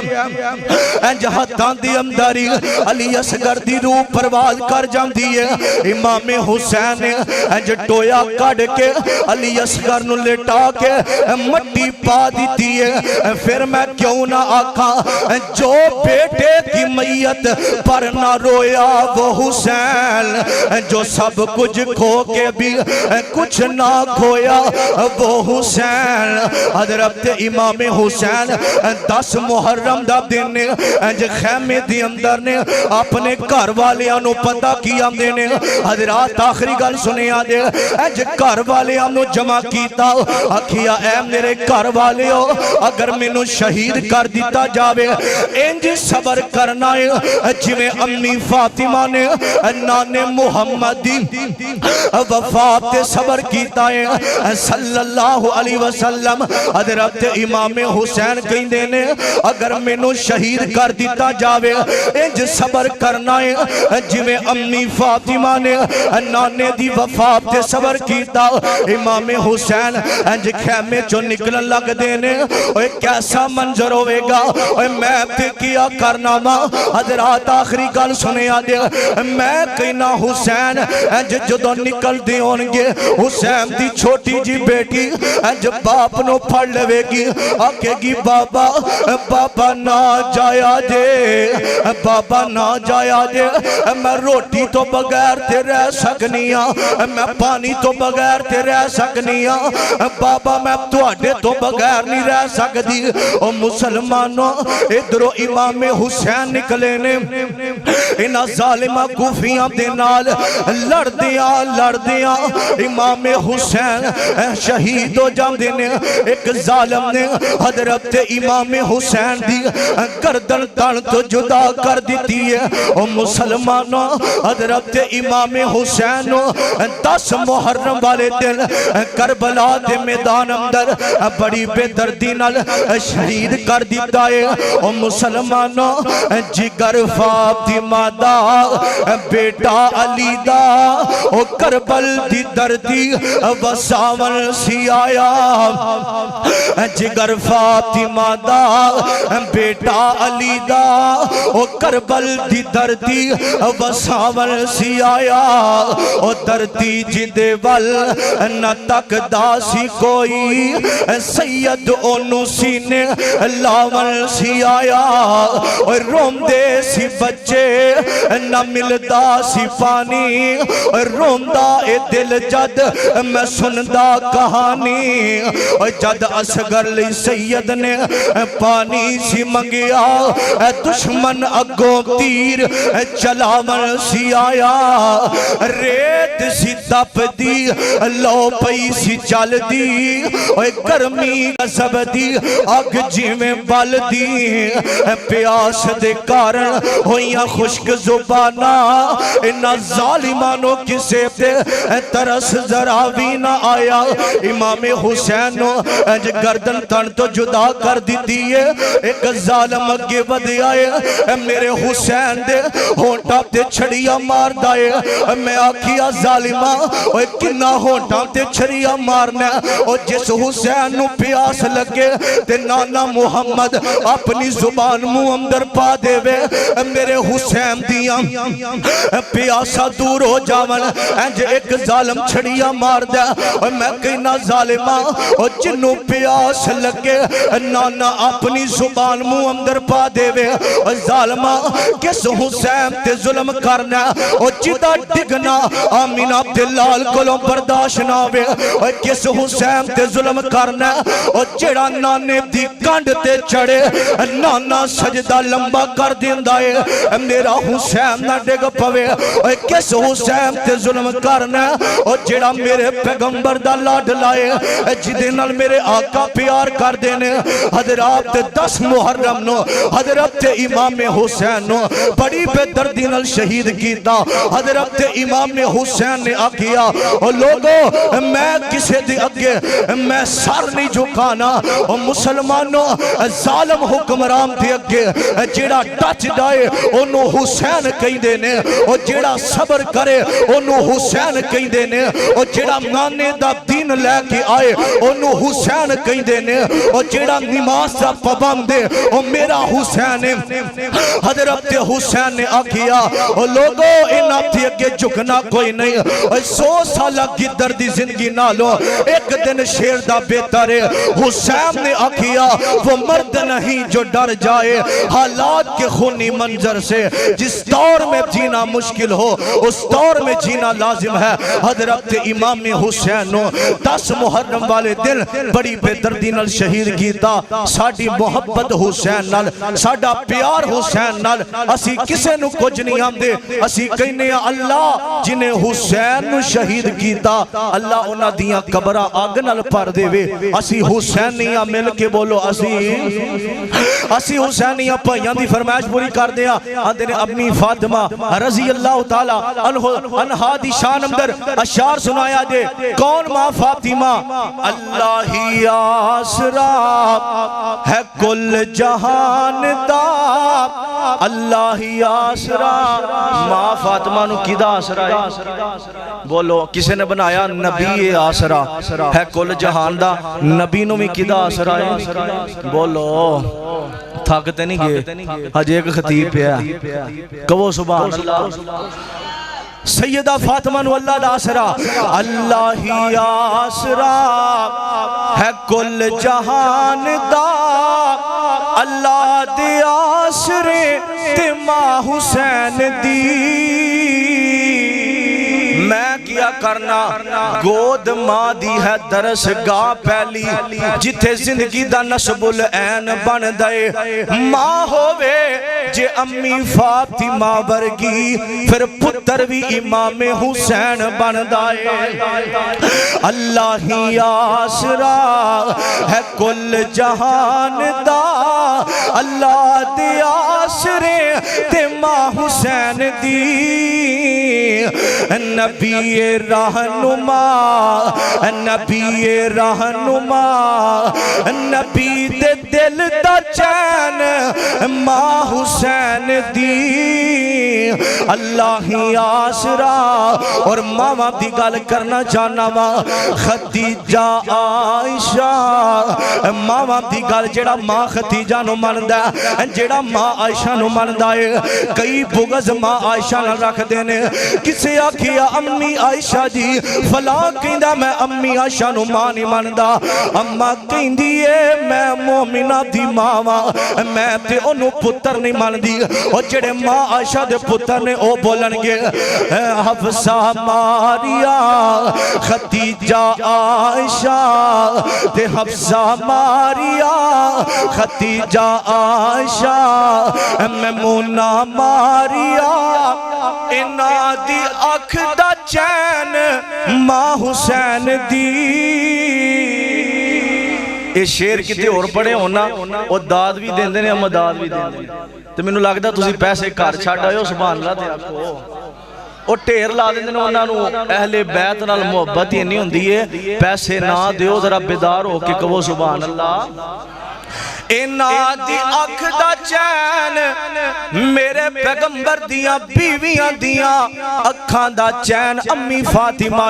انج ہتھاں دی انداری علی اصغر دی روح پرواز کر جاندی ہے امام حسین انج ٹویا کڈ کے علی اصغر نو لٹا کے مٹی پا دیتی ہے پھر میں کیوں نہ آکھاں جو بیٹے کی میت پر نہ رویا وہ حسین جو سب کچھ کھو کے بھی کچھ نہ کھویا وہ حسین حضرت امام حسین 10 محرم دا دن انج خیمے دی اندر نے اپنے گھر والیاں نو پتہ کیا نے حضرات آخری گل سنیا دے انج گھر والیاں نو جمع کیتا آکھیا اے میرے گھر والیو اگر مینوں شہید کر دیتا جاوے انج صبر کرنا ہے جویں امی فاطمہ نے نانے محمد دی وفات تے صبر کیتا ہے صلی اللہ علیہ وسلم حضرت امام حسین کہندے نے اگر مینوں شہید کر دیتا جاوے انج صبر کرنا ہے جویں امی فاطمہ نے نانے دی وفات تے صبر کیتا امام حسین انج خیمے چوں نکلن لگ دینے اوے کیسا منظر ہوئے گا اوے میں تے کیا کرنا ماں حضرات آخری گل سنیا دے میں کہنا حسین انج جدوں نکل دے ہونگے حسین دی چھوٹی جی بیٹی انج باپ نو پھڑ لوے گی آکے گی بابا بابا نہ جایا دے بابا نہ جایا دے میں روٹی تو بغیر تے رہ سکنیاں میں پانی تو بغیر تے رہ سکنیاں بابا میں تواڈے تو بغیر نہیں رہ سکدی او مسلمانوں ادھرو امام حسین نکلے نے انہاں ظالمہ کوفیاں دے نال لڑدیاں امام حسین شہید ہو جاندے نے ایک ظالم نے حضرت امام حسین دی گردن تن تو جدا کر دیتی ہے او مسلمانوں حضرت امام حسین 10 محرم والے دن کربلا دے میدان اندر بڑی بے دردی نال شہید کر دیتا ہے او مسلمانوں جگر فاطمہ دا بیٹا علی دا او کربل دی دردی وساون سی آیا جگر فاطمہ دا بیٹا علی دا او کربل دی دردی وساون سی آیا او دردی جدے ول نہ تک داسی کوئی سید اونو سینے لاون سی آیا اور روم دے سی بچے نہ ملدا سی پانی اور روم دا اے دل جد میں سندا کہانی اور جد اصغر لی سید نے پانی سی منگیا دشمن اگوں تیر چلاون سی آیا ریت سی تپ دی لو پئی سی چل دی اوے گرمی غضب دی اگ جویں بل دی پیاس دے کارن ہویاں خشک زباناں انہاں ظالمانوں کسے تے ترس ذرا بھی نہ آیا امام حسین نو انج گردن تن تو جدا کر دیتی ہے ایک ظالم اگے ود آئے میرے حسین دے ہونٹاں تے چھڑیاں مار دائے میں آکھیا ظالمہ اوے کنا ہونٹاں تے چھڑیاں مارنا او جس حسین نو پیاس لگے تے نانا محمد اپنی زبان منہ اندر پا دے وے میرے حسین دیاں پیاسا دور ہو جاون انج ایک ظالم چھڑیاں مار دے اور میں کہنا ظالمہ او جنو پیاس لگے نانا اپنی زبان منہ اندر پا دے وے اور ظالمہ کس حسین تے ظلم کرنا او جدا ڈگنا آمین عبداللال کلوں برداشت نہ ہوئے اور کس حسین تے ظلم کرنا او جڑا نانے دی کنڈ تے چڑے نانا سجدہ لمبا کر دیندائے میرا حسین نہ ڈگ پوے اور کس حسین تے ظلم کرنا او جڑا میرے پیغمبر دا لاڈ لائے جدے نال میرے آقا پیار کر دینے حضرات 10 محرم نو حضرت امام حسین نو بڑی بے دردی نال شہید کیتا حضرت امام حسین نے آکھیا او لوگو میں کسے دے اگے میں سر نہیں جھکانا او مسلمانوں ظالم حکمران دے اگے جیڑا ٹچ جائے انہوں حسین کہیں دینے او جیڑا صبر کرے انہوں حسین کہیں دینے او جیڑا نانے دا دین لے کے آئے انہوں حسین کہیں دینے او جیڑا نماز دا پابند دے او میرا حسین حضرت حسین نے آکھیا او لوگو انہاں تھی اگے جھکنا کوئی نہیں. 100 سالہ گدر دی زندگی نہ لو, ایک دن شیر دا بہتر ہے. حسین نے آکھیا وہ مرد نہیں جو ڈر جائے حالات کے خونی منظر سے. جس دور میں جینا مشکل ہو اس دور میں جینا لازم ہے. حضرت امام حسین نو 10 محرم والے دن بڑی بے دردی نال شہید کیتا. ساڈی محبت حسین نال, ساڈا پیار حسین نال, اسی کسے نو کچھ نہیں آندے. اسی کہنے اللہ جنہیں حسین نو شہید کیتا اللہ انہاں دیاں قبراں اگ نال بھر دے وے. اسی حسینیاں مل کے بولو اسی حسینیاں بھائیاں دی فرمائش پوری کر دیا. آندے نے امی فاطمہ رضی اللہ تعالی عنہا دی شان اندر اشعار سنایا دے. کون ماں فاطمہ؟ اللہ ہی آسرا ہے کل جہان دا, اللہ ہی آسرا. ماں فاطمہ نو کیدا آسرا ہے؟ بولو کسے نے بنایا؟ نبی آسرا ہے کل جہان دا. نبی نو بھی کیدا آسرا ہے؟ بولو تھاکتے نہیں گئے. آج ایک خطیب پہ ہے کہو سبحان اللہ. سیدہ فاطمہ نو اللہ دا آسرا, اللہ ہی آسرا ہے کل جہان دا, اللہ دے آسرے تے ماں حسین دی. میں کیا کرنا گود ماں دی ہے درس گاہ پہلی, جتھے زندگی دا نسب العین بن دے. ماں ہووے جے امی فاطمہ ورگی پھر پتر بھی امام حسین بن دے. اللہ ہی آسرا ہے کل جہان دا, اللہ دے آسرے تے ماں حسین دی. نبی رہنما, نبی رہنما, نبی دے دل دا چین ماں حسین دی. اللہ ہی آسرا. اور ماما دی گل کرنا چاہنا وا خدیجہ عائشہ. ماما دی گل جڑا ماں خدیجہ نو مندا ہے, جڑا ماں عائشہ نو مندا ہے. کئی بغض ماں عائشہ نہ رکھ دینے. کسے آکھیا امی عائشہ جی فلاں کہندا میں امی عائشہ نو ماں نہیں مندا. اما کہندی ہے میں مومنہ دی ماں واں, میں تے اونوں پتر نہیں مندی. اور جڑے ماں عائشہ دے پتر نے او بولن گے حفصہ ماریا خدیجہ عائشہ تے حفصہ ماریا خدیجہ عائشہ میمونہ ماریا. انہاں دی اکھ دا چین ماں حسین دی. یہ شیر کتے اور پڑے ہونا وہ داد بھی دیں دیں ہم داد بھی دیں دیں. تو میں نے لگتا تُسی پیسے کار چھاڑ آئے ہو سبحان اللہ تے آکھو. اور ٹیر لا دیں دیں انہاں نو اہل بیت نال محبت ہی نہیں ہوں دیئے. پیسے نہ دیو ذرا بیدار ہو کے کہو سبحان اللہ. انہاں دی اکھ دا چین میرے پیغمبر دیاں بیویاں دیاں اکھاں دا چین امی فاطمہ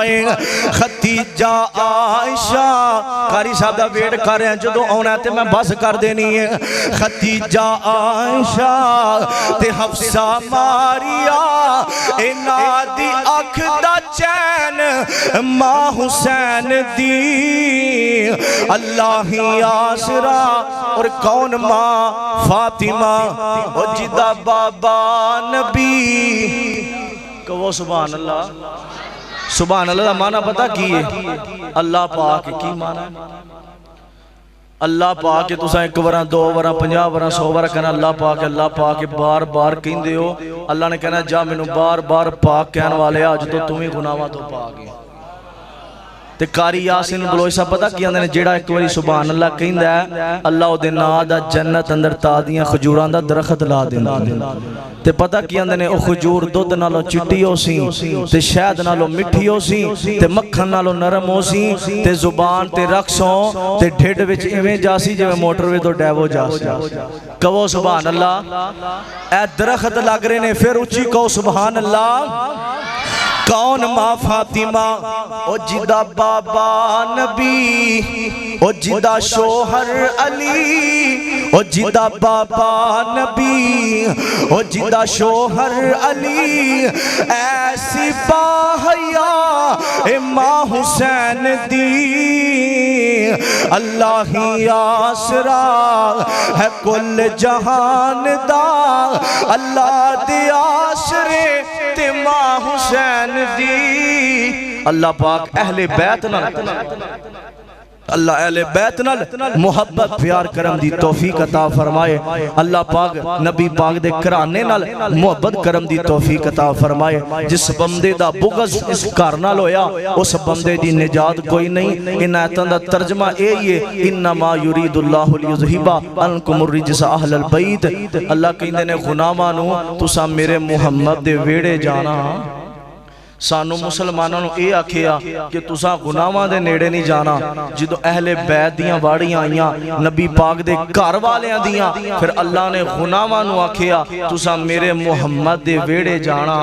خدیجہ عائشہ. قاری صاحب دا ویٹ کر رہے ہیں جدو آنا تے میں بس کر دینی ہے. خدیجہ عائشہ تے حفصہ ماریا. انہاں دی اکھ دا چین ماں حسین دی. اللہ ہی آسرا. اور کون ماں فاطمہ اور جدہ بابا نبی. کہو سبحان اللہ. سبحان اللہ دا معنی پتہ کی ہے؟ اللہ پاک کی معنی ہے؟ اللہ پاک کے تساں 1 وراں 2 وراں 50 وراں 100 وراں کہنا اللہ پاک بار بار کہیں دے ہو. اللہ نے کہنا جا میں نو بار بار پاک کہن والے آج تو تمہیں گناہاں تو پاک ہیں. تے قاری یاسین بلوچ پتہ کیا اندر جیڑا 1 واری سبحان اللہ کہندا ہے اللہ او دے نام دا جنت اندر تازیاں کھجوراں دا درخت لا دیندا. تے پتہ کیا اندر او کھجور دودھ نالوں چٹی ہو سی تے شہد نالوں مٹھی ہو سی تے مکھن نالوں نرم ہو سی تے زبان تے رقص ہو تے ڈھڈ وچ ایویں جاسی جویں موٹر وے تو ڈیوو جاسی. کہو سبحان اللہ. اے درخت لگ رہے نے پھر اونچی کہو سبحان اللہ. کون ماں فاطمہ او جدہ بابا نبی او جدہ شوہر علی او جدا بابا نبی او جدا شوہر علی ایسی باحیا ماں حسین دی اللہ ہی آسرا ہے کل جہان دا اللہ دے آسرے تے ماں حسین دی اللہ پاک اہل بیت نہ اللہ اہل بیت نال محبت پیار کرم دی توفیق عطا فرمائے اللہ پاک نبی پاک دے کرانے نال محبت کرم دی توفیق عطا فرمائے جس بندے دا بغض اس گھر نال ہویا اس بندے دی نجات کوئی نہیں ان آیتاں دا ترجمہ اے ہی ہے انما یرید اللہ لیذھب عنکم الرجس اہل البیت اللہ کہندے نے غلاماں نو تساں میرے محمد دے ویڑے جانا سانو مسلمانوں اے آکھیا کہ تساں گناہاں دے نیڑے نہیں جانا جدو اہل بیت دیاں واڑیاں آئیاں نبی پاک دے گھر والیاں دیاں پھر اللہ نے گناہاں نو آکھیا تساں میرے محمد دے ویڑے جانا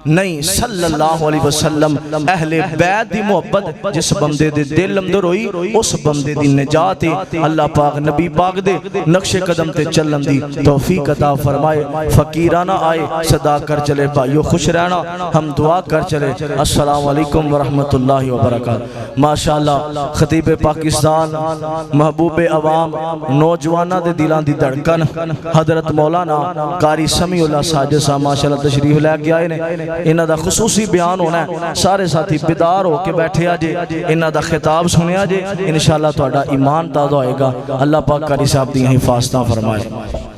نہیں صلی اللہ علیہ وسلم اہل بیت دی محبت جس بندے دے دل اندر ہوئی اس بندے دی نجات اللہ پاک نبی پاک دے نقش قدم تے چلن دی توفیق عطا فرمائے فقیرانہ آئے صدا کر چلے بھائیو خوش رہنا ہم دعا کر چلے السلام علیکم ورحمت اللہ وبرکاتہ ماشاءاللہ خطیب پاکستان محبوب عوام نوجوانہ دے دلان دی دھڑکن حضرت مولانا قاری سمیع اللہ ساجد صاحب ماشاءاللہ تشریف لے کے آئے نے انہاں دا خصوصی بیان ہونا ہے سارے ساتھی بیدار ہو کے بیٹھے آجے انہاں دا خطاب سنے آجے انشاءاللہ تہاڈا ایمان تازہ ہوئے گا اللہ پاک قاری صاحب دی حفاظتاں فرمائے